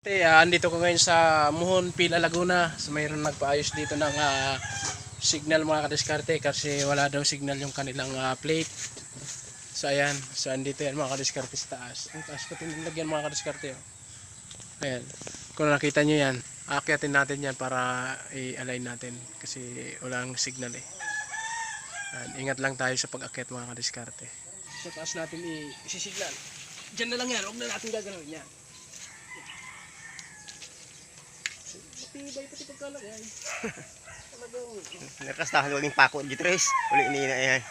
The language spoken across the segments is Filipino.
Andito ko ngayon sa Muhon, Pila, Laguna. So, mayroon nagpaayos dito ng signal mga kadiskarte kasi wala daw signal yung kanilang plate. So ayan, so andito yan mga kadiskarte sa taas. Ang taas ko tinilagyan mga kadiskarte. Oh. Ayan, kung nakita nyo yan, aakyatin natin yan para i-align natin kasi walang signal eh. Ayan, ingat lang tayo sa pag-akyat mga kadiskarte. Sa taas natin isisignal. Diyan na lang yan, huwag na natin gagalawin yan. Tibay pati pagkalagay. Nakastahan waling pako di tres. Uli ini na yan.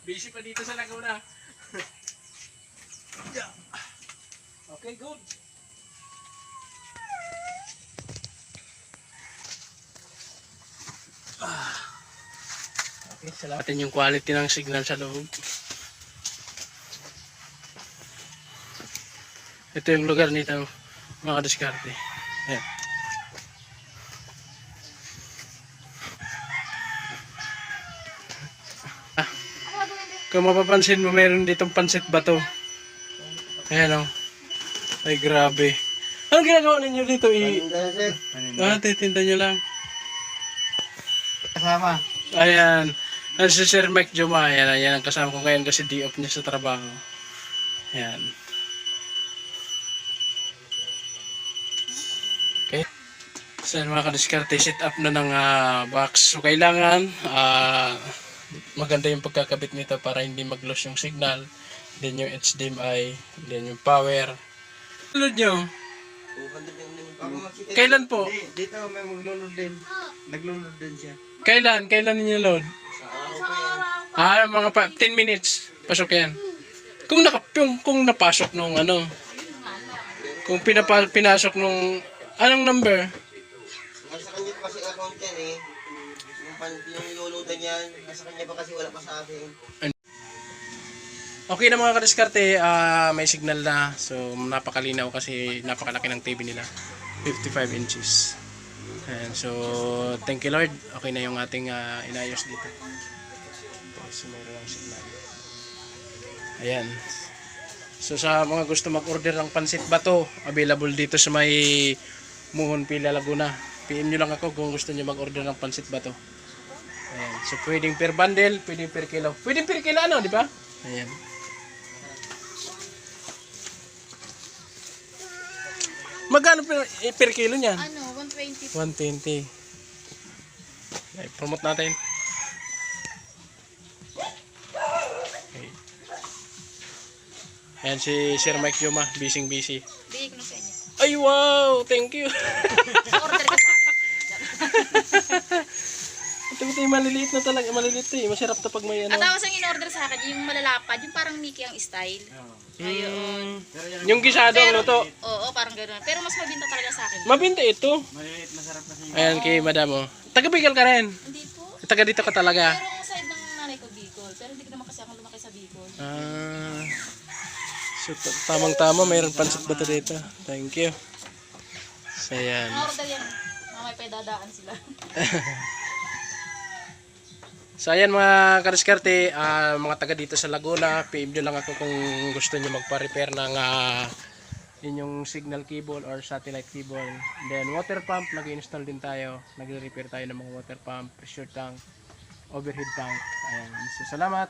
Busy pa dito sa Laguna. Okay, good. Okay, salamat yung quality ng signal sa loob. Ito yung lugar nito mga kadiskarte. Ayan. Kung mapapansin mo, meron ditong pansit bato. Ayan o. Ay, grabe. Anong ginagawa ninyo dito? Titinda nyo lang. Kasama. Ayan. Ayan si Sir Mike Juma. Ayan, ayan ang kasama ko ngayon kasi di off niya sa trabaho. Ayan. Okay. So mga kadiskarte, set up na ng box. So kailangan maganda yung pagkakabit nito para hindi mag-lose yung signal. Then yung HDMI, then yung power. Load nyo? Kailan po? Dito may maglulod din. Naglulod din siya. Kailan? Kailan ninyo load? Mga 10 minutes. Pasok yan. Kung napasok nung ano. Kung pinasok nung anong number? Nasa kanya pa kasi account yan eh. Yung luludan yan, nasa kanya pa kasi wala pa sa akin. Okay na mga kadiskarte, may signal na. So napakalinaw kasi napakalaki ng TV nila. 55 inches. And so thank you Lord. Okay na yung ating inayos dito. Okay, so meron ang signal. Ayan. So sa mga gusto mag-order ng pansit bato, available dito sa may Muhon, Pila, Laguna. PM nyo lang ako kung gusto nyo mag-order ng pansit bato. Ayan. So pwedeng per bundle, pwedeng per kilo. Pwedeng per kilo ano, di ba? Ayan. Magkano per kilo niyan? Ano, 120. 120. Okay, promote natin. Okay. Ayan si Sir Mike Juma, busy. Bigay ko na sa inyo. Ay wow, thank you. Order ka sa akin. Ito yung maliliit na talaga, maliliit eh. Masarap to pag may ano. At tapos ang in-order sa akin, yung malalapad, yung parang Mickey ang style. Ayun. Yung gisado ang luto. Oo, parang gano'n. Pero mas mabinta talaga sa akin. Mabinta ito. Maliliit, masarap kasi. Ayan kay madam oh. Taga Bicol ka rin. Hindi po. Taga dito ka talaga. Pero ang side ng nanay ko, Bicol. Pero hindi ko naman kasi ako lumaki sa Bicol. So tamang-tama, mayroon pansit bato dito. Thank you. So ayan. Order yan. Mamay pa dadaan sila. So ayan mga kadiskarte, mga taga dito sa Laguna, PM nyo lang ako kung gusto nyo magpa-repair ng inyong signal cable or satellite cable. Then water pump, nag-install din tayo. Nagre-repair tayo ng mga water pump, pressure tank, overhead tank. Ayan. So salamat.